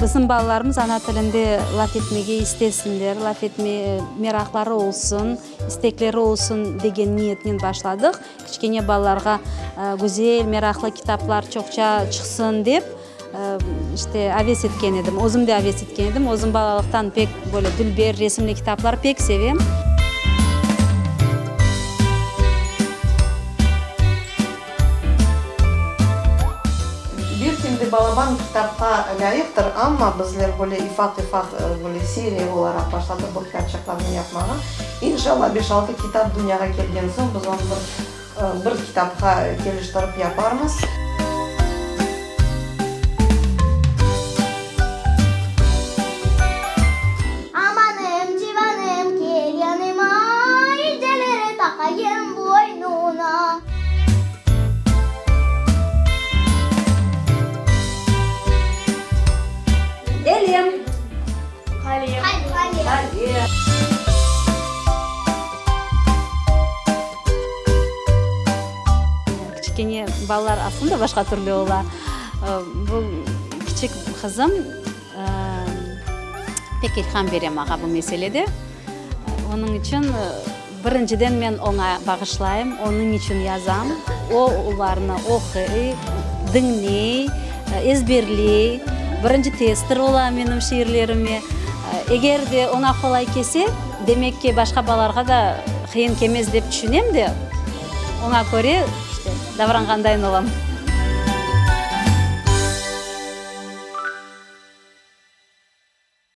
Біздің балаларымыз ана тілінде лaf етмеге істесіндер, лaf етме мерақлары олсын, істеклері олсын деген ниетінен башладық. Кішкене балаларға güzel, мерақлы китаплар чоқча шықсын деп, авес еткен едім. Өзім де авес еткен едім. Өзім балалықтан пек дүлбер, ресімлі китаплар пек севем. Балабан китапқа лайықтыр, амма біздер ифақ серия оларақ башлады бұл кітапшақтарын япмаға. Иншалла 5-6 китап дүнияға келген соң, біз оны бір китапқа келіштіріп япармыз. Amanım, civanım, gel yanıma, inceleri takayım boynuna. Elim. Kalem. Кішкене балалар aslında başka türlü ola. Bu küçük kızım pek ilham berem ağa bu meselede. Onun için birinciden men ona bağışlayayım, onun için yazam. O ularını oxuy, dinley, ezberley. Birinci tester ola menim şiirlerime. Eğer de ona kolay kese, demek ki başka balalarga da kıyın kemez dep düşünem de, ona göre davranğandayın olam.